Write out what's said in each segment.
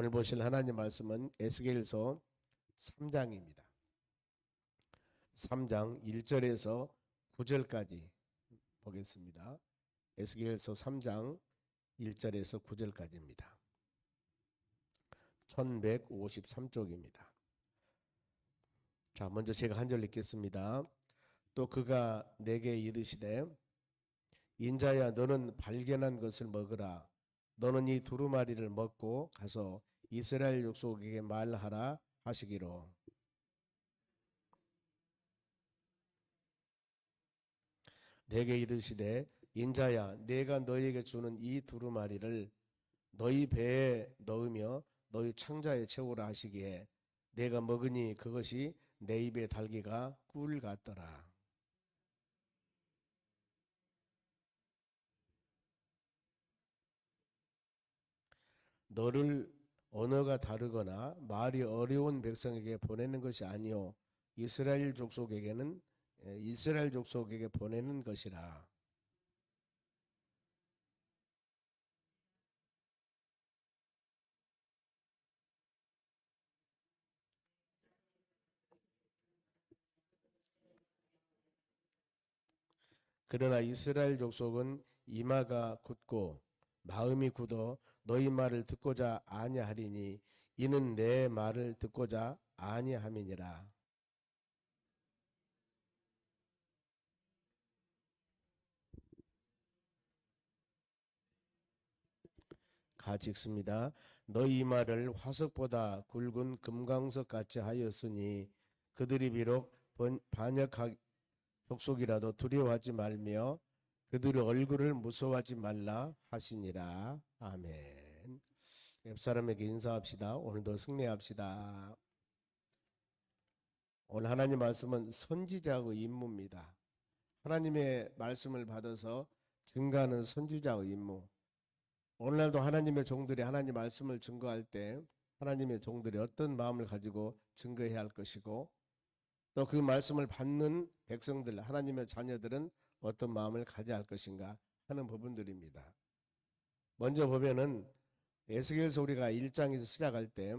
오늘 보실 하나님 말씀은 에스겔서 3장입니다. 3장 1절에서 9절까지 보겠습니다. 에스겔서 3장 1절에서 9절까지입니다. 1153쪽입니다. 자, 먼저 제가 한 절 읽겠습니다. 또 그가 내게 이르시되 인자야 너는 발견한 것을 먹으라. 너는 이 두루마리를 먹고 가서 이스라엘 족속에게 말하라 하시기로. 내게 이르시되 인자야 내가 너희에게 주는 이 두루마리를 너희 배에 넣으며 너희 창자에 채우라 하시기에 내가 먹으니 그것이 내 입에 달기가 꿀 같더라. 너를 언어가 다르거나 말이 어려운 백성에게 보내는 것이 아니요 이스라엘 족속에게 보내는 것이라. 그러나 이스라엘 족속은 이마가 굳고 마음이 굳어 너희 말을 듣고자 아니하리니 이는 내 말을 듣고자 아니함이니라. 같이 읽습니다. 너희 말을 화석보다 굵은 금강석 같이 하였으니 그들이 비록 반역하 족속이라도 두려워하지 말며 그들의 얼굴을 무서워하지 말라 하시니라. 아멘. 옆 사람에게 인사합시다. 오늘도 승리합시다. 오늘 하나님 말씀은 선지자의 임무입니다. 하나님의 말씀을 받아서 증거하는 선지자의 임무. 오늘날도 하나님의 종들이 하나님 말씀을 증거할 때 하나님의 종들이 어떤 마음을 가지고 증거해야 할 것이고 또 그 말씀을 받는 백성들, 하나님의 자녀들은 어떤 마음을 가져야 할 것인가 하는 부분들입니다. 먼저 보면은 에스겔서 우리가 1장에서 시작할 때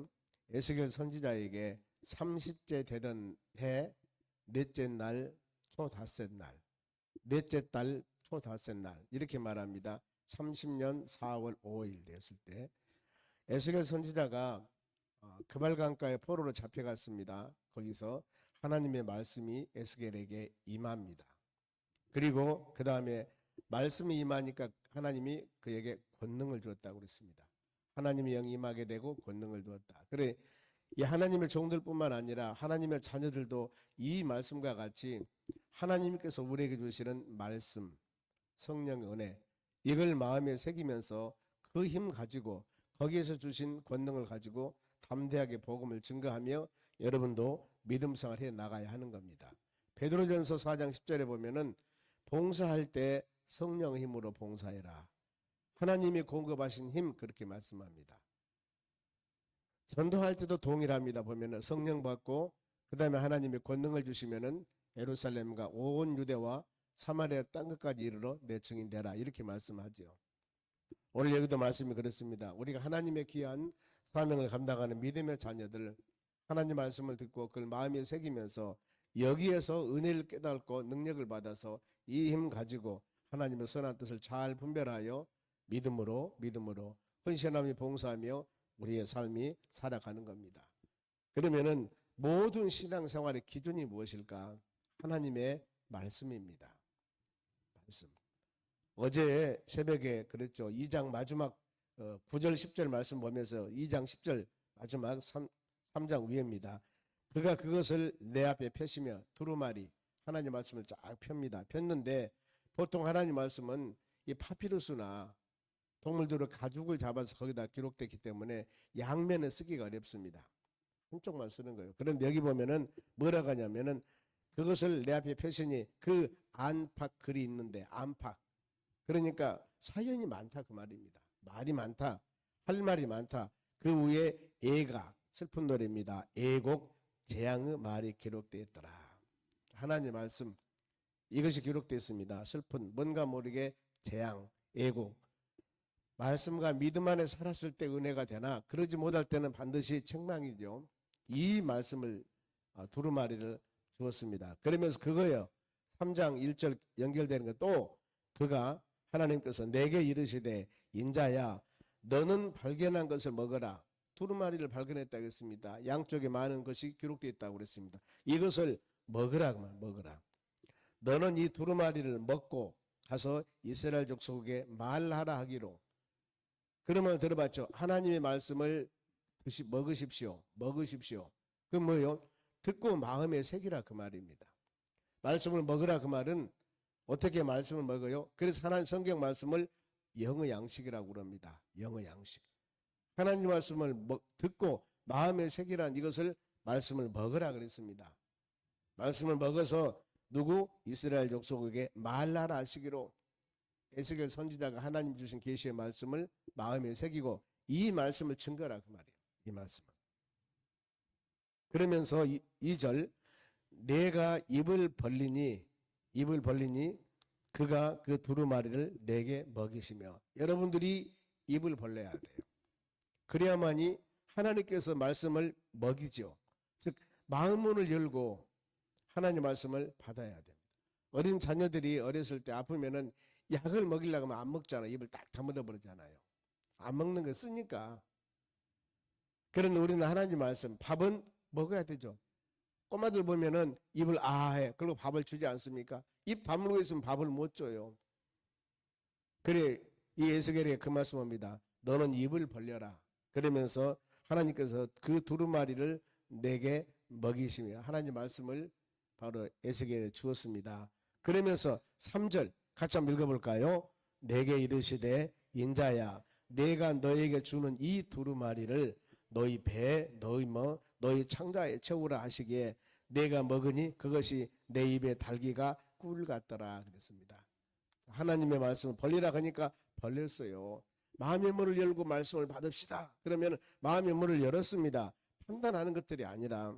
에스겔 선지자에게 30째 되던 해 넷째 날 초닷새 날, 넷째 달 초닷새 날 이렇게 말합니다. 30년 4월 5일 되었을 때 에스겔 선지자가 그발강가의 포로로 잡혀갔습니다. 거기서 하나님의 말씀이 에스겔에게 임합니다. 그리고 그 다음에 말씀이 임하니까 하나님이 그에게 권능을 주었다고 그랬습니다. 하나님의 영이 임하게 되고 권능을 주었다. 그래 이 하나님의 종들뿐만 아니라 하나님의 자녀들도 이 말씀과 같이 하나님께서 우리에게 주시는 말씀, 성령의 은혜 이걸 마음에 새기면서 그 힘 가지고 거기에서 주신 권능을 가지고 담대하게 복음을 증거하며 여러분도 믿음 생활을 해 나가야 하는 겁니다. 베드로전서 4장 10절에 보면은 봉사할 때 성령의 힘으로 봉사해라. 하나님이 공급하신 힘 그렇게 말씀합니다. 전도할 때도 동일합니다. 보면은 성령 받고 그다음에 하나님이 권능을 주시면은 예루살렘과 온 유대와 사마리아 땅 끝까지 이르러 내 증인 되라 이렇게 말씀하죠. 오늘 여기도 말씀이 그렇습니다. 우리가 하나님의 귀한 사명을 감당하는 믿음의 자녀들 하나님 말씀을 듣고 그걸 마음에 새기면서 여기에서 은혜를 깨닫고 능력을 받아서 이 힘 가지고 하나님의 선한 뜻을 잘 분별하여 믿음으로 헌신하며 봉사하며 우리의 삶이 살아가는 겁니다. 그러면은 모든 신앙생활의 기준이 무엇일까? 하나님의 말씀입니다. 말씀. 어제 새벽에 그랬죠. 2장 마지막 9절 10절 말씀 보면서 2장 10절 마지막 3장 위에입니다. 그가 그것을 내 앞에 펴시며 두루마리 하나님 말씀을 쫙 펴니다. 폈는데 보통 하나님 말씀은 이 파피루스나 동물들의 가죽을 잡아서 거기다 기록됐기 때문에 양면에 쓰기가 어렵습니다. 한쪽만 쓰는 거예요. 그런데 여기 보면은 뭐라고 하냐면은 그것을 내 앞에 펴시니 그 안팎 글이 있는데 안팎 그러니까 사연이 많다 그 말입니다. 말이 많다. 할 말이 많다. 그 위에 애가 슬픈 노래입니다. 애곡 재앙의 말이 기록되어 있더라. 하나님 말씀 이것이 기록되어 있습니다. 슬픈 뭔가 모르게 재앙 애곡 말씀과 믿음 안에 살았을 때 은혜가 되나 그러지 못할 때는 반드시 책망이죠. 이 말씀을 두루마리를 주었습니다. 그러면서 그거요. 3장 1절 연결되는 것 또 그가 하나님께서 내게 이르시되 인자야 너는 발견한 것을 먹어라. 두루마리를 발견했다고 했습니다. 양쪽에 많은 것이 기록되어 있다고 그랬습니다. 이것을 먹으라 먹으라. 너는 이 두루마리를 먹고 가서 이스라엘 족속에게 말하라 하기로. 그러면 들어봤죠. 하나님의 말씀을 먹으십시오. 먹으십시오. 그 뭐요? 듣고 마음에 새기라 그 말입니다. 말씀을 먹으라 그 말은 어떻게 말씀을 먹어요? 그래서 하나님 성경 말씀을 영의 양식이라고 그럽니다. 영의 양식. 하나님 말씀을 듣고 마음에 새기란 이것을 말씀을 먹으라 그랬습니다. 말씀을 먹어서 누구? 이스라엘 족속에게 말하라 하시기로 에스겔 선지자가 하나님 주신 계시의 말씀을 마음에 새기고 이 말씀을 증거라 그 말이에요. 이 말씀을. 그러면서 2절 내가 입을 벌리니 그가 그 두루마리를 내게 먹이시며. 여러분들이 입을 벌려야 돼요. 그래야만이 하나님께서 말씀을 먹이죠. 즉 마음문을 열고 하나님 말씀을 받아야 됩니다. 어린 자녀들이 어렸을 때 아프면은 약을 먹이려고 하면 안 먹잖아요. 입을 딱 다물어 버리잖아요. 안 먹는 거 쓰니까. 그런데 우리는 하나님 말씀 밥은 먹어야 되죠. 꼬마들 보면은 입을 해. 그리고 밥을 주지 않습니까? 입 다물고 있으면 밥을 못 줘요. 그래 이 에스겔에 그 말씀입니다. 너는 입을 벌려라. 그러면서 하나님께서 그 두루마리를 내게 먹이시며 하나님 말씀을 바로 에스겔에 주었습니다. 그러면서 3절 같이 한번 읽어볼까요? 내게 이르시되 인자야 내가 너에게 주는 이 두루마리를 너희 배 너희 창자에 채우라 하시기에 내가 먹으니 그것이 내 입에 달기가 꿀 같더라 그랬습니다. 하나님의 말씀을 벌리라 하니까 벌렸어요. 마음의 문을 열고 말씀을 받읍시다. 그러면 마음의 문을 열었습니다. 판단하는 것들이 아니라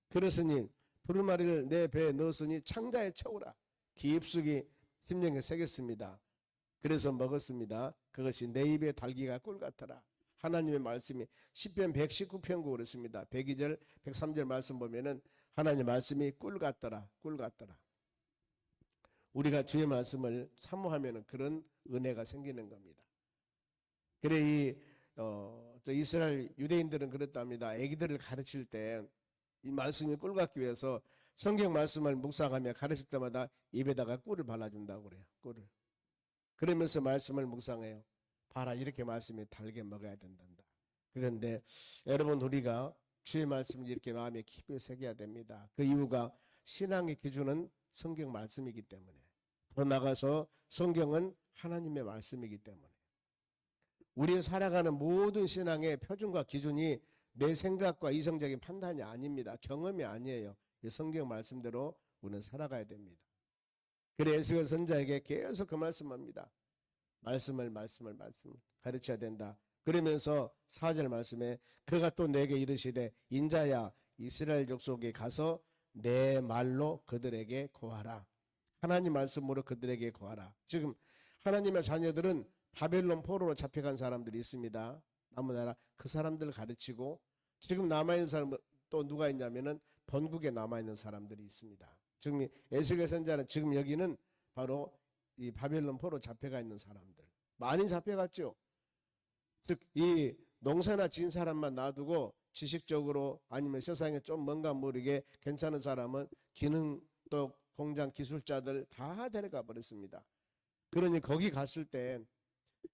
그랬으니 두루마리를 내 배에 넣었으니 창자에 채우라. 깊숙이 심령에 새겼습니다. 그래서 먹었습니다. 그것이 내 입에 달기가 꿀 같더라. 하나님의 말씀이 시편 119편 그렇습니다. 102절 103절 말씀 보면은 하나님의 말씀이 꿀 같더라. 꿀 같더라. 우리가 주의 말씀을 사모하면 그런 은혜가 생기는 겁니다. 그래 이스라엘 유대인들은 그렇답니다. 아기들을 가르칠 때 이 말씀이 꿀 같기 위해서 성경 말씀을 묵상하며 가르칠 때마다 입에다가 꿀을 발라준다고 그래요. 꿀을. 그러면서 말씀을 묵상해요. 봐라 이렇게 말씀이 달게 먹어야 된단다. 그런데 여러분 우리가 주의 말씀을 이렇게 마음에 깊이 새겨야 됩니다. 그 이유가 신앙의 기준은 성경 말씀이기 때문에 더 나가서 성경은 하나님의 말씀이기 때문에 우리의 살아가는 모든 신앙의 표준과 기준이 내 생각과 이성적인 판단이 아닙니다. 경험이 아니에요. 이 성경 말씀대로 우리는 살아가야 됩니다. 그래 에스겔 선지자에게 계속 그 말씀합니다. 말씀을 가르쳐야 된다. 그러면서 4절 말씀에 그가 또 내게 이르시되 인자야 이스라엘 족속에 가서 내 말로 그들에게 고하라. 하나님 말씀으로 그들에게 고하라. 지금 하나님의 자녀들은 바벨론 포로로 잡혀간 사람들이 있습니다. 남은 그 사람들을 가르치고 지금 남아있는 사람은 또 누가 있냐면은 본국에 남아있는 사람들이 있습니다. 지금 에스겔 선지자는 지금 여기는 바로 이 바벨론 포로 잡혀가 있는 사람들 많이 잡혀갔죠. 즉 이 농사나 지은 사람만 놔두고 지식적으로 아니면 세상에 좀 뭔가 모르게 괜찮은 사람은 기능 또 공장 기술자들 다 데려가 버렸습니다. 그러니 거기 갔을 때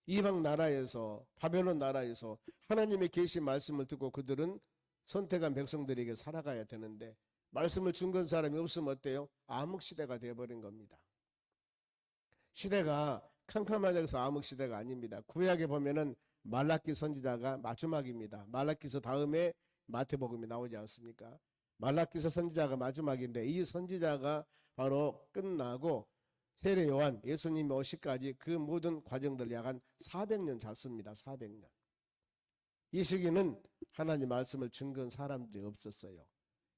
이방 나라에서 바벨론 나라에서 하나님의 계신 말씀을 듣고 그들은 선택한 백성들에게 살아가야 되는데 말씀을 준 건 사람이 없으면 어때요? 암흑 시대가 되어버린 겁니다. 시대가 캄캄하다고 해서 암흑 시대가 아닙니다. 구약에 보면은 말라기 선지자가 마지막입니다. 말라기서 다음에 마태복음이 나오지 않습니까? 말라기서 선지자가 마지막인데 이 선지자가 바로 끝나고 세례 요한 예수님이 오시까지 그 모든 과정들 약 한 400년 잡습니다. 400년. 이 시기는 하나님 말씀을 증거한 사람들이 없었어요.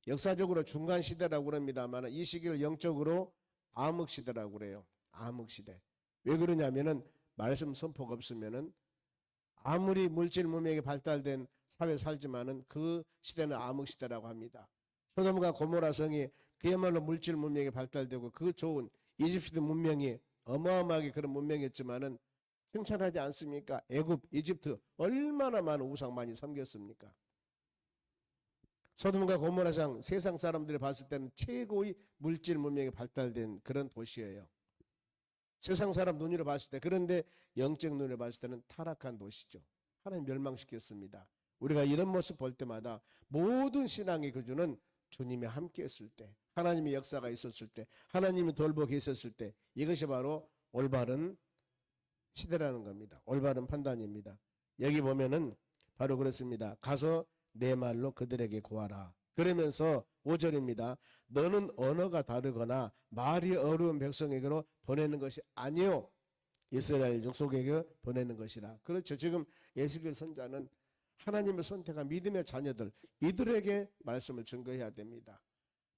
역사적으로 중간 시대라고 그럽니다만 이 시기를 영적으로 암흑 시대라고 그래요. 암흑 시대. 왜 그러냐면은 말씀 선포가 없으면은 아무리 물질 문명이 발달된 사회 살지만은 그 시대는 암흑 시대라고 합니다. 소돔과 고모라 성이 그야말로 물질 문명이 발달되고 그 좋은 이집트 문명이 어마어마하게 그런 문명이었지만은 칭찬하지 않습니까? 애굽, 이집트 얼마나 많은 우상 많이 섬겼습니까? 소돔과 고모라상 세상 사람들이 봤을 때는 최고의 물질 문명이 발달된 그런 도시예요. 세상 사람 눈으로 봤을 때. 그런데 영적 눈으로 봤을 때는 타락한 도시죠. 하나님 멸망시켰습니다. 우리가 이런 모습 볼 때마다 모든 신앙의 기준은 주님이 함께 했을 때, 하나님의 역사가 있었을 때, 하나님이 돌보고 계셨을 때, 이것이 바로 올바른 시대라는 겁니다. 올바른 판단입니다. 여기 보면은 바로 그렇습니다. 가서 내 말로 그들에게 고하라. 그러면서 5절입니다. 너는 언어가 다르거나 말이 어려운 백성에게로 보내는 것이 아니요 이스라엘 족속에게 보내는 것이라. 그렇죠. 지금 에스겔 선자는 하나님의 선택한 믿음의 자녀들, 이들에게 말씀을 증거해야 됩니다.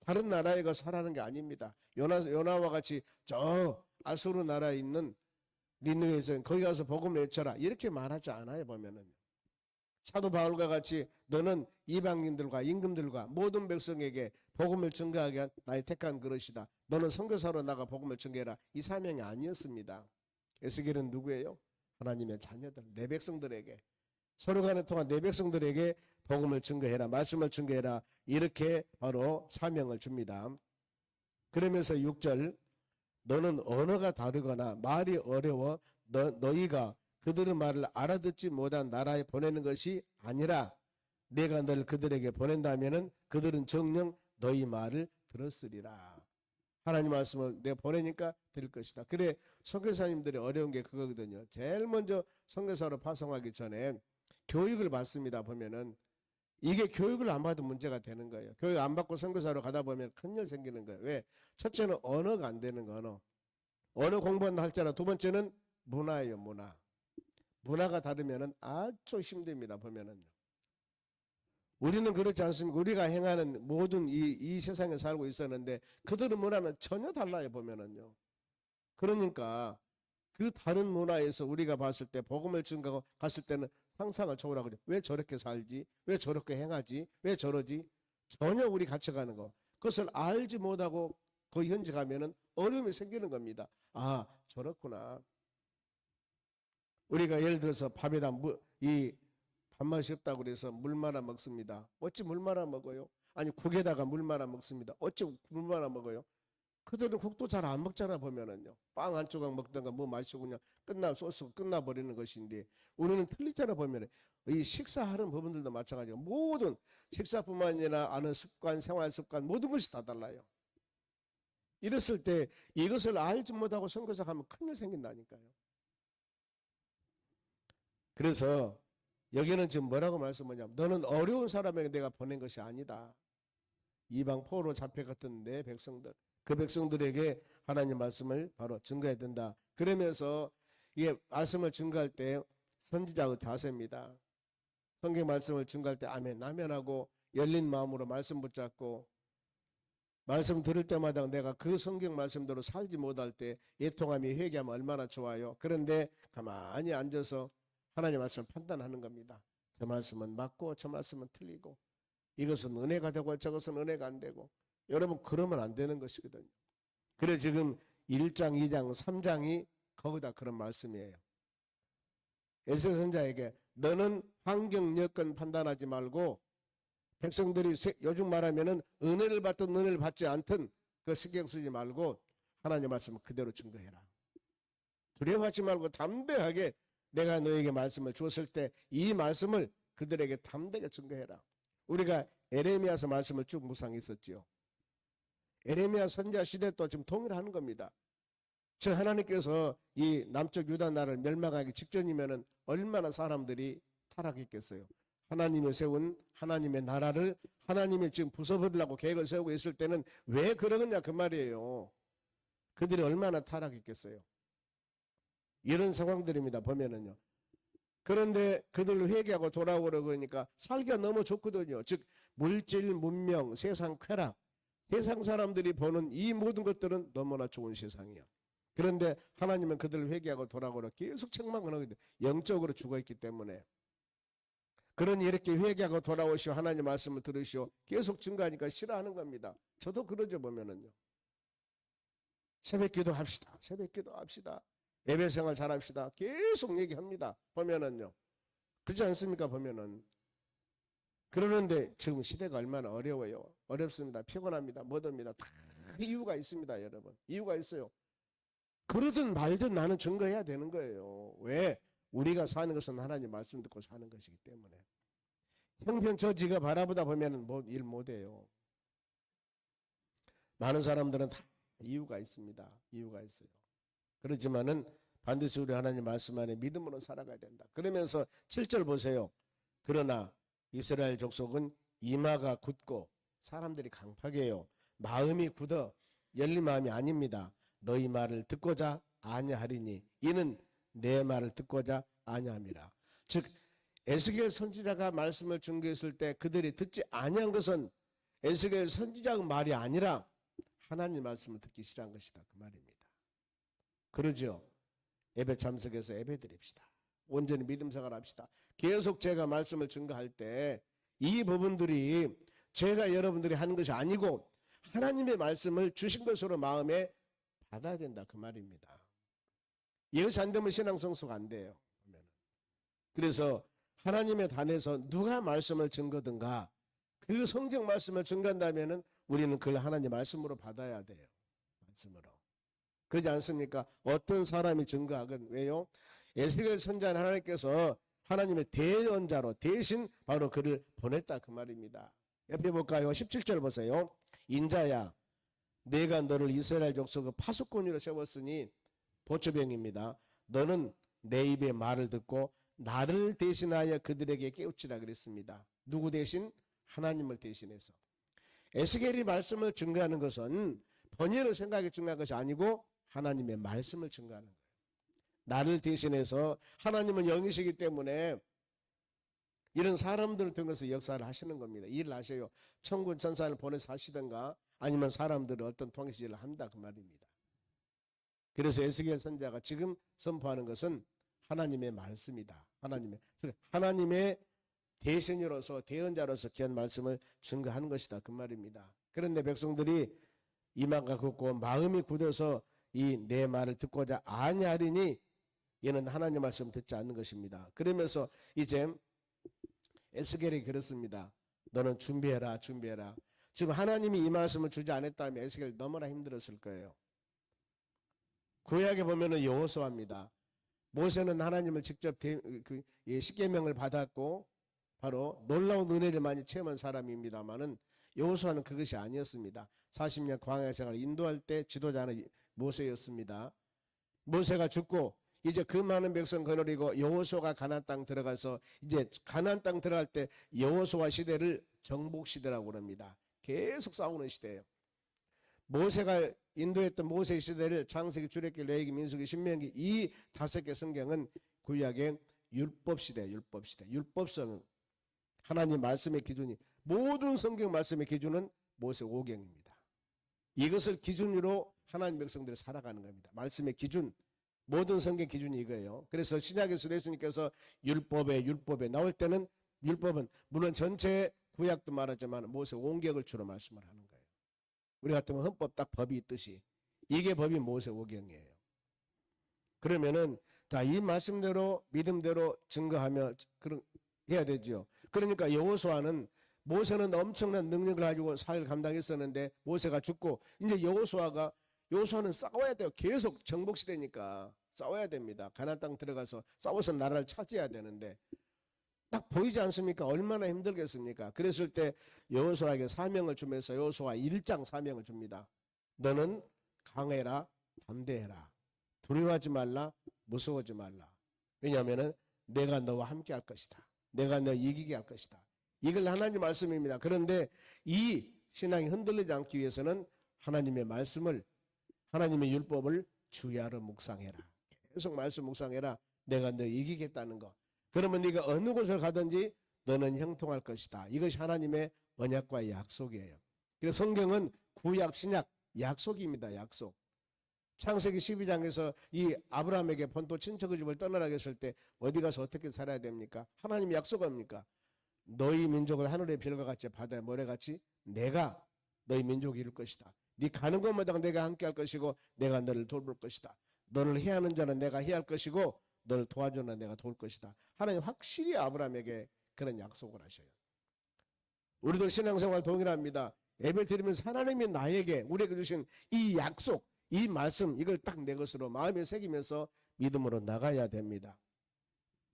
다른 나라에 가서 하라는 게 아닙니다. 요나와 같이 저 아수르 나라에 있는 니느웨에서 거기 가서 복음을 외쳐라 이렇게 말하지 않아요. 보면은 사도 바울과 같이 너는 이방인들과 임금들과 모든 백성에게 복음을 증거하게 한 나의 택한 그릇이다. 너는 선교사로 나가 복음을 증거해라. 이 사명이 아니었습니다. 에스겔은 누구예요? 하나님의 자녀들, 내 백성들에게, 서로 간에 통한 내 백성들에게 복음을 증거해라, 말씀을 증거해라, 이렇게 바로 사명을 줍니다. 그러면서 6절 너는 언어가 다르거나 말이 어려워 너희가 그들의 말을 알아듣지 못한 나라에 보내는 것이 아니라 내가 널 그들에게 보낸다면은 그들은 정녕 너희 말을 들었으리라. 하나님 말씀을 내가 보내니까 들을 것이다. 그래 선교사님들이 어려운 게 그거거든요. 제일 먼저 선교사로 파송하기 전에 교육을 받습니다. 보면은 이게 교육을 안 받은 문제가 되는 거예요. 교육 안 받고 선교사로 가다 보면 큰일 생기는 거예요. 왜? 첫째는 언어가 안 되는 거, 언어 공부한다 할지라도 두 번째는 문화예요. 문화가 다르면은 아주 힘듭니다. 보면은요. 우리는 그렇지 않습니까? 우리가 행하는 모든 이 세상에 살고 있었는데 그들의 문화는 전혀 달라요. 보면은요. 그러니까 그 다른 문화에서 우리가 봤을 때 복음을 증거하고 갔을 때는 상상을 초월하고 그래. 왜 저렇게 살지? 왜 저렇게 행하지? 왜 저러지? 전혀 우리 갇혀가는 거. 그것을 알지 못하고 그 현지 가면은 어려움이 생기는 겁니다. 아, 저렇구나. 우리가 예를 들어서 밥에다 이 밥맛이 없다고 그래서 물 말아 먹습니다. 어찌 물 말아 먹어요? 아니 국에다가 물 말아 먹습니다. 어찌 물 말아 먹어요? 그들은 국도 잘 안 먹잖아. 보면은요. 빵 한 조각 먹던가 뭐 마시고 그냥 소스 끝나버리는 것인데 우리는 틀리잖아. 보면은 이 식사하는 부분들도 마찬가지고 모든 식사뿐만 아니라 아는 습관, 생활 습관 모든 것이 다 달라요. 이랬을 때 이것을 알지 못하고 선교사 가면 큰일 생긴다니까요. 그래서 여기는 지금 뭐라고 말씀하냐면 너는 어려운 사람에게 내가 보낸 것이 아니다. 이방 포로 잡혀갔던 내 백성들, 그 백성들에게 하나님 말씀을 바로 증거해야 된다. 그러면서 이게 말씀을 증거할 때 선지자의 자세입니다. 성경 말씀을 증거할 때 아멘 하고 열린 마음으로 말씀 붙잡고 말씀 들을 때마다 내가 그 성경 말씀대로 살지 못할 때 애통하며 회개하면 얼마나 좋아요. 그런데 가만히 앉아서 하나님 말씀을 판단하는 겁니다. 저 말씀은 맞고 저 말씀은 틀리고 이것은 은혜가 되고 저것은 은혜가 안 되고 여러분 그러면 안 되는 것이거든요. 그래 지금 1장, 2장, 3장이 거기다 그런 말씀이에요. 에스겔 선자에게 너는 환경 여건 판단하지 말고 백성들이 요즘 말하면은 은혜를 받든 은혜를 받지 않든 그 신경 쓰지 말고 하나님 말씀을 그대로 증거해라. 두려워하지 말고 담대하게 내가 너에게 말씀을 주었을 때 이 말씀을 그들에게 담대하게 증거해라. 우리가 에레미야서 말씀을 쭉 묵상했었지요. 에레미야 선지자 시대 또 지금 동일하는 겁니다. 즉 하나님께서 이 남쪽 유다 나라를 멸망하기 직전이면은 얼마나 사람들이 타락했겠어요. 하나님이 세운 하나님의 나라를 하나님이 지금 부숴버리려고 계획을 세우고 있을 때는 왜 그러느냐 그 말이에요. 그들이 얼마나 타락했겠어요. 이런 상황들입니다. 보면은요. 그런데 그들 회개하고 돌아오려고 하니까 살기가 너무 좋거든요. 즉 물질, 문명, 세상 쾌락, 세상 사람들이 보는 이 모든 것들은 너무나 좋은 세상이야. 그런데 하나님은 그들을 회개하고 돌아오라 계속 책망을 하거든요. 영적으로 죽어있기 때문에. 그러니 이렇게 회개하고 돌아오시오 하나님 말씀을 들으시오 계속 증거하니까 싫어하는 겁니다. 저도 그러죠. 보면은요. 새벽 기도합시다. 새벽 기도합시다. 예배 생활 잘합시다. 계속 얘기합니다. 보면은요. 그렇지 않습니까? 보면은. 그러는데 지금 시대가 얼마나 어려워요. 어렵습니다. 피곤합니다. 못합니다. 다 이유가 있습니다. 여러분. 이유가 있어요. 그러든 말든 나는 증거해야 되는 거예요. 왜? 우리가 사는 것은 하나님 말씀 듣고 사는 것이기 때문에. 형편처지가 바라보다 보면 일 못해요. 많은 사람들은 다 이유가 있습니다. 이유가 있어요. 그렇지만은 반드시 우리 하나님 말씀 안에 믿음으로 살아가야 된다. 그러면서 7절 보세요. 그러나 이스라엘 족속은 이마가 굳고 사람들이 강팍해요. 마음이 굳어 열린 마음이 아닙니다. 너희 말을 듣고자 아냐하리니 이는 내 말을 듣고자 아냐함이라. 즉 에스겔 선지자가 말씀을 증거했을 때 그들이 듣지 아니한 것은 에스겔 선지자의 말이 아니라 하나님 말씀을 듣기 싫어한 것이다. 그 말입니다. 그러죠. 예배 참석해서 예배 드립시다. 온전히 믿음 생활합시다. 계속 제가 말씀을 증거할 때 이 부분들이 제가 여러분들이 하는 것이 아니고 하나님의 말씀을 주신 것으로 마음에 받아야 된다. 그 말입니다. 이것이 안 되면 신앙 성숙 안 돼요. 그래서 하나님의 단에서 누가 말씀을 증거든가 그 성경 말씀을 증거한다면 우리는 그걸 하나님 말씀으로 받아야 돼요. 말씀으로. 그러지 않습니까? 어떤 사람이 증거하건 왜요? 에스겔 선지자는 하나님께서 하나님의 대언자로 대신 바로 그를 보냈다 그 말입니다. 옆에 볼까요? 17절 보세요. 인자야 내가 너를 이스라엘 족속의 파수꾼으로 세웠으니 보초병입니다. 너는 내 입의 말을 듣고 나를 대신하여 그들에게 깨우치라 그랬습니다. 누구 대신? 하나님을 대신해서. 에스겔이 말씀을 증거하는 것은 본인의 생각에 증거한 것이 아니고 하나님의 말씀을 증거하는 거예요. 나를 대신해서 하나님은 영이시기 때문에 이런 사람들을 통해서 역사를 하시는 겁니다. 일을 하셔요. 천군 천사를 보내서 하시든가 아니면 사람들을 어떤 통해서 일을 한다 그 말입니다. 그래서 에스겔 선지자가 지금 선포하는 것은 하나님의 말씀이다. 하나님의 대신으로서 대언자로서 귀한 말씀을 증거하는 것이다 그 말입니다. 그런데 백성들이 이마가 굳고 마음이 굳어서 이 내 말을 듣고자 아냐하리니 얘는 하나님 말씀 듣지 않는 것입니다. 그러면서 이제 에스겔이 그렇습니다. 너는 준비해라 준비해라. 지금 하나님이 이 말씀을 주지 않았다면 에스겔 너무나 힘들었을 거예요. 구약에 보면은 여호수아입니다. 모세는 하나님을 직접 십계명을 받았고 바로 놀라운 은혜를 많이 체험한 사람입니다만은 여호수아는 그것이 아니었습니다. 40년 광야 생활 인도할 때 지도자는 모세였습니다. 모세가 죽고 이제 그 많은 백성 거느리고 여호수아가 가나안 땅 들어가서 이제 가나안 땅 들어갈 때 여호수아 시대를 정복 시대라고 합니다. 계속 싸우는 시대예요. 모세가 인도했던 모세 시대를 창세기, 출애굽기, 레위기, 민수기, 신명기 이 5개 성경은 구약의 율법 시대, 율법성 하나님 말씀의 기준이 모든 성경 말씀의 기준은 모세 5경입니다. 이것을 기준으로 하나님 백성들이 살아가는 겁니다. 말씀의 기준, 모든 성경 기준이 이거예요. 그래서 신약에서 예수님께서 율법에 나올 때는 율법은 물론 전체 구약도 말하지만 모세 5경을 주로 말씀을 하는 거예요. 우리 같으면 헌법 딱 법이 있듯이 이게 법이 모세 5경이에요. 그러면은 이 말씀대로 믿음대로 증거하며 해야 되죠. 그러니까 여호수아는 모세는 엄청난 능력을 가지고 사회를 감당했었는데 모세가 죽고 이제 여호수아는 싸워야 돼요. 계속 정복시대니까 싸워야 됩니다. 가나안 땅 들어가서 싸워서 나라를 차지해야 되는데 딱 보이지 않습니까? 얼마나 힘들겠습니까? 그랬을 때 여호수아에게 사명을 주면서 여호수아 1장 사명을 줍니다. 너는 강해라, 담대해라. 두려워하지 말라, 무서워하지 말라. 왜냐하면 내가 너와 함께 할 것이다. 내가 너 이기게 할 것이다. 이걸 하나님 말씀입니다. 그런데 이 신앙이 흔들리지 않기 위해서는 하나님의 말씀을 하나님의 율법을 주야로 묵상해라. 계속 말씀 묵상해라. 내가 너 이기겠다는 거. 그러면 네가 어느 곳을 가든지 너는 형통할 것이다. 이것이 하나님의 언약과의 약속이에요. 그래서 성경은 구약 신약 약속입니다. 약속. 창세기 12장에서 이 아브라함에게 본토 친척의 집을 떠나라고 했을 때 어디 가서 어떻게 살아야 됩니까? 하나님이 약속합니까? 너희 민족을 하늘의 별과 같이 바다의 모래같이 내가 너희 민족이 이룰 것이다. 네 가는 곳마다 내가 함께 할 것이고 내가 너를 돌볼 것이다. 너를 해하는 자는 내가 해할 것이고 너를 도와주는 내가 도울 것이다. 하나님 확실히 아브라함에게 그런 약속을 하셔요. 우리도 신앙생활 동일합니다. 예배 드리면서 하나님이 나에게 우리에게 주신 이 약속, 이 말씀 이걸 딱 내 것으로 마음에 새기면서 믿음으로 나가야 됩니다.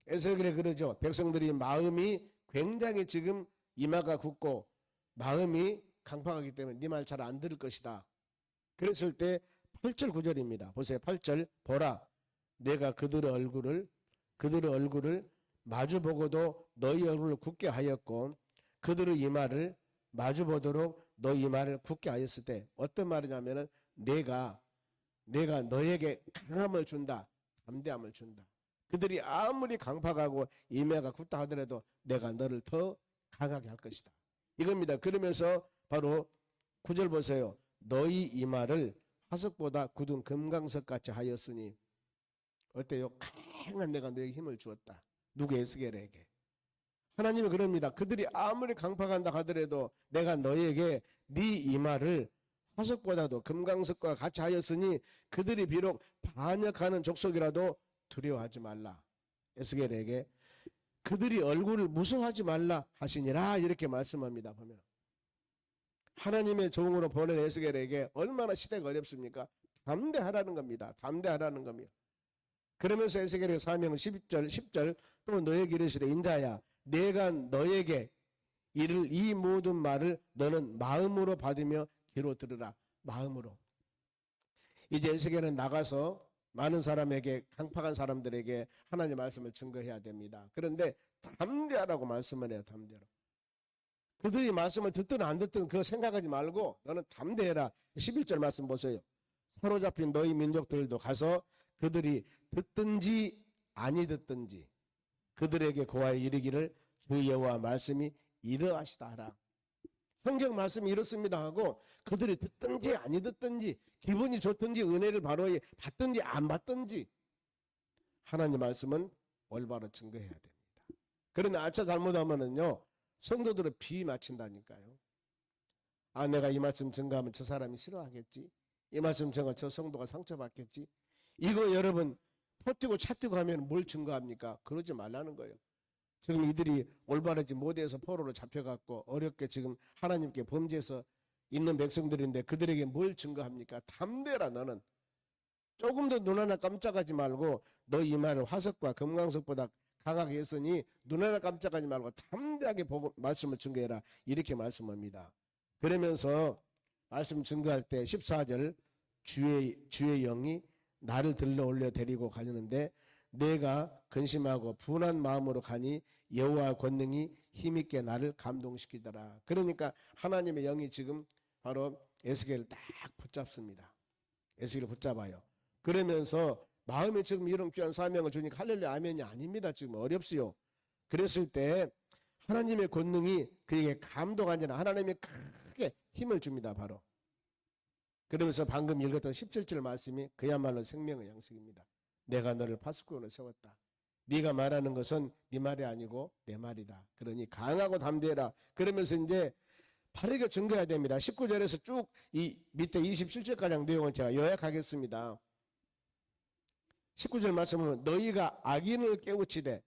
에스겔에 그러죠. 백성들이 마음이 굉장히 지금 이마가 굳고 마음이 강팍하기 때문에 네 말 잘 안 들을 것이다. 그랬을 때 8절 9절입니다. 보세요. 8절 보라 내가 그들의 얼굴을 마주보고도 너희 얼굴을 굳게 하였고 그들의 이마를 마주보도록 너희 이마를 굳게 하였을 때 어떤 말이냐면은 내가 너에게 강함을 준다. 담대함을 준다. 그들이 아무리 강팍하고 이마가 굳다 하더라도 내가 너를 더 강하게 할 것이다. 이겁니다. 그러면서 바로 9절 보세요. 너희 이마를 화석보다 굳은 금강석같이 하였으니 어때요? 강한 내가 너에게 힘을 주었다. 누구 에스겔에게. 하나님이 그럽니다. 그들이 아무리 강팍한다 하더라도 내가 너에게 네 이마를 화석보다도 금강석과 같이 하였으니 그들이 비록 반역하는 족속이라도 두려워하지 말라. 에스겔에게 그들이 얼굴을 무서워하지 말라 하시니라 이렇게 말씀합니다. 보면 하나님의 종으로 보낸 에스겔에게 얼마나 시대가 어렵습니까? 담대하라는 겁니다. 담대하라는 겁니다. 그러면서 에스겔의 사명은 10절 또 너에게 이르시되 인자야 내가 너에게 이를 이 모든 말을 너는 마음으로 받으며 귀로 들으라. 마음으로. 이제 에스겔은 나가서 많은 사람에게 강팍한 사람들에게 하나님의 말씀을 증거해야 됩니다. 그런데 담대하라고 말씀을 해요. 담대로. 그들이 말씀을 듣든 안 듣든 그거 생각하지 말고 너는 담대해라. 11절 말씀 보세요. 사로잡힌 너희 민족들도 가서 그들이 듣든지 아니 듣든지 그들에게 고하여 이르기를 주 여호와 말씀이 이러하시다 하라. 성경 말씀이 이렇습니다 하고 그들이 듣든지 아니 듣든지 기분이 좋든지 은혜를 바로 받든지 안 받든지 하나님 말씀은 올바로 증거해야 됩니다. 그런데 아차 잘못하면은요 성도들을 비맞춘다니까요. 아 내가 이 말씀 증거하면 저 사람이 싫어하겠지. 이 말씀 증거하면 저 성도가 상처받겠지. 이거 여러분 포 뛰고 차 뛰고 하면 뭘 증거합니까? 그러지 말라는 거예요. 지금 이들이 올바르지 못해서 포로로 잡혀갔고 어렵게 지금 하나님께 범죄해서 있는 백성들인데 그들에게 뭘 증거합니까? 담대라 너는. 조금 더 눈 하나 깜짝하지 말고 너 이 말을 화석과 금강석보다 강하게 했으니 눈 하나 깜짝하지 말고 담대하게 말씀을 증거해라. 이렇게 말씀합니다. 그러면서 말씀 증거할 때 14절 주의 영이 나를 들러 올려 데리고 가려는데 내가 근심하고 분한 마음으로 가니 여호와 권능이 힘있게 나를 감동시키더라. 그러니까 하나님의 영이 지금 바로 에스겔을 딱 붙잡습니다. 에스겔을 붙잡아요. 그러면서 마음에 지금 이런 귀한 사명을 주니까 할렐루야 아멘이 아닙니다. 지금 어렵지요. 그랬을 때 하나님의 권능이 그에게 감동한 자는 하나님이 크게 힘을 줍니다. 바로. 그러면서 방금 읽었던 17절 말씀이 그야말로 생명의 양식입니다. 내가 너를 파수꾼으로 세웠다. 네가 말하는 것은 네 말이 아니고 내 말이다. 그러니 강하고 담대해라. 그러면서 이제 바르게 증거해야 됩니다. 19절에서 쭉 이 밑에 27절가량 내용은 제가 요약하겠습니다. 19절 말씀은 너희가 악인을 깨우치되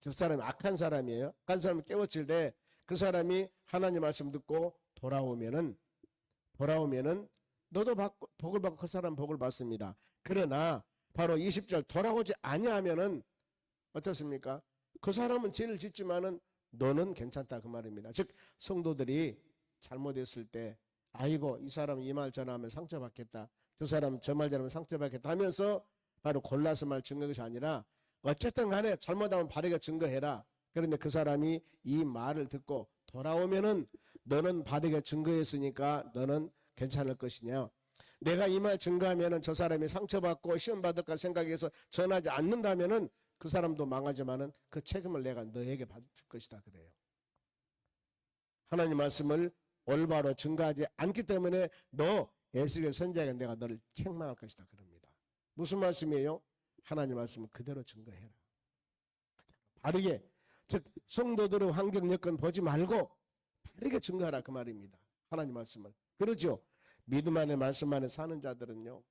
저 사람이 악한 사람이에요. 악한 사람을 깨우칠 때 그 사람이 하나님 말씀 듣고 돌아오면은 너도 복을 받고 그 사람 복을 받습니다. 그러나 바로 20절 돌아오지 아니하면은 어떻습니까? 그 사람은 죄를 짓지만은 너는 괜찮다 그 말입니다. 즉 성도들이 잘못했을 때 아이고 이 사람 이 말 전하면 상처받겠다. 저 사람 저 말 전하면 상처받겠다 하면서 바로 골라서 말 증거한 것이 아니라 어쨌든 간에 잘못하면 바르게 증거해라. 그런데 그 사람이 이 말을 듣고 돌아오면은 너는 바르게 증거했으니까 너는 괜찮을 것이냐. 내가 이 말 증거하면은 저 사람이 상처받고 시험받을까 생각해서 전하지 않는다면은 그 사람도 망하지만은 그 책임을 내가 너에게 받을 것이다 그래요. 하나님 말씀을 올바로 증거하지 않기 때문에 너 에스겔 선지자가 내가 너를 책망할 것이다 그럽니다. 무슨 말씀이에요? 하나님 말씀을 그대로 증거해라. 바르게, 즉 성도들의 환경 여건 보지 말고 바르게 증거하라 그 말입니다. 하나님 말씀을. 그러죠. 믿음 안에 말씀 안에 사는 자들은요,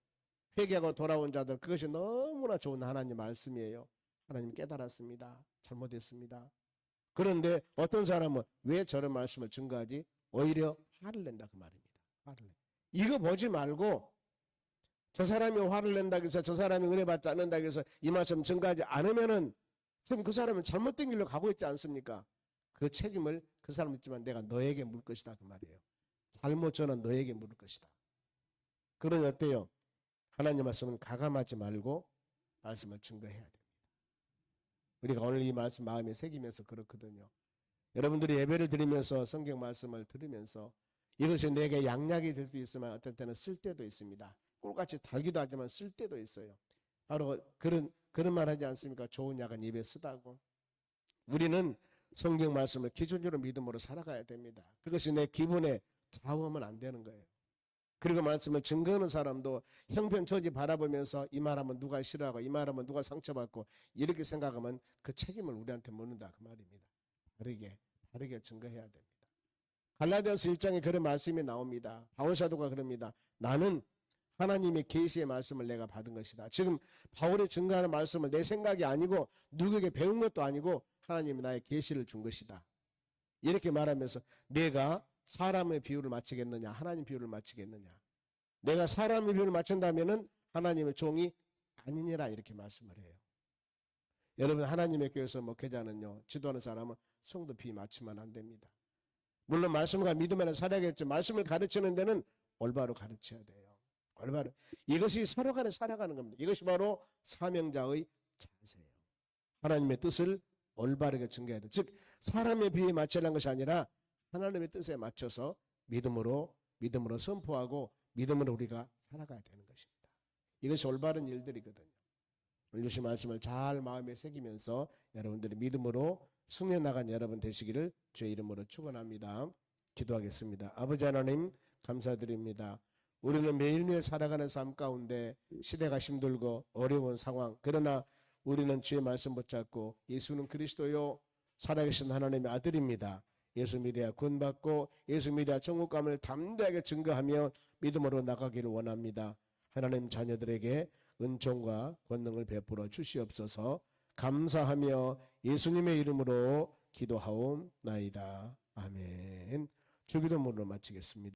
회개하고 돌아온 자들, 그것이 너무나 좋은 하나님 말씀이에요. 하나님 깨달았습니다. 잘못했습니다. 그런데 어떤 사람은 왜 저런 말씀을 증거하지? 오히려 화를 낸다 그 말입니다. 화를 내. 이거 보지 말고 저 사람이 화를 낸다고 해서 저 사람이 은혜 받지 않는다고 해서 이 말씀 증거하지 않으면은 지금 그 사람은 잘못된 길로 가고 있지 않습니까? 그 책임을 그 사람 있지만 내가 너에게 물 것이다 그 말이에요. 잘못 저는 너에게 물을 것이다. 그러니 어때요? 하나님 말씀은 가감하지 말고 말씀을 증거해야 됩니다. 우리가 오늘 이 말씀 마음에 새기면서 그렇거든요. 여러분들이 예배를 드리면서 성경 말씀을 들으면서 이것이 내게 양약이 될 수 있으면 어떤 때는 쓸 때도 있습니다. 꿀같이 달기도 하지만 쓸 때도 있어요. 바로 그런 말 하지 않습니까? 좋은 약은 입에 쓰다고. 우리는 성경 말씀을 기준으로 믿음으로 살아가야 됩니다. 그것이 내 기분에 좌우하면 안 되는 거예요. 그리고 말씀을 증거하는 사람도 형편처지 바라보면서 이 말하면 누가 싫어하고 이 말하면 누가 상처받고 이렇게 생각하면 그 책임을 우리한테 묻는다 그 말입니다. 바르게 증거해야 됩니다. 갈라디아서 1장에 그런 말씀이 나옵니다. 바울 사도가 그럽니다. 나는 하나님의 계시의 말씀을 내가 받은 것이다. 지금 바울이 증거하는 말씀을 내 생각이 아니고 누구에게 배운 것도 아니고 하나님이 나의 계시를 준 것이다. 이렇게 말하면서 내가 사람의 비유를 맞추겠느냐 하나님 비유를 맞추겠느냐. 내가 사람의 비유를 맞춘다면은 하나님의 종이 아니니라 이렇게 말씀을 해요. 여러분 하나님의 교회에서 목회자는요 지도하는 사람은 성도 비유 맞추면 안 됩니다. 물론 말씀과 믿음에는 살아야겠죠. 말씀을 가르치는 데는 올바로 가르쳐야 돼요. 올바로. 이것이 서로 간에 살아가는 겁니다. 이것이 바로 사명자의 자세예요. 하나님의 뜻을 올바르게 증거해야 돼. 즉 사람의 비유에 맞추려는 것이 아니라 하나님의 뜻에 맞춰서 믿음으로 선포하고 믿음으로 우리가 살아가야 되는 것입니다. 이것이 올바른 일들이거든요. 오늘 주신 말씀을 잘 마음에 새기면서 여러분들이 믿음으로 승리해 나간 여러분 되시기를 주의 이름으로 축원합니다. 기도하겠습니다. 아버지 하나님 감사드립니다. 우리는 매일매일 살아가는 삶 가운데 시대가 힘들고 어려운 상황, 그러나 우리는 주의 말씀 붙잡고 예수는 그리스도요 살아계신 하나님의 아들입니다. 예수 믿어야 구원받고 예수 믿어야 천국감을 담대하게 증거하며 믿음으로 나가기를 원합니다. 하나님 자녀들에게 은총과 권능을 베풀어 주시옵소서. 감사하며 예수님의 이름으로 기도하옵나이다. 아멘. 주기도문으로 마치겠습니다.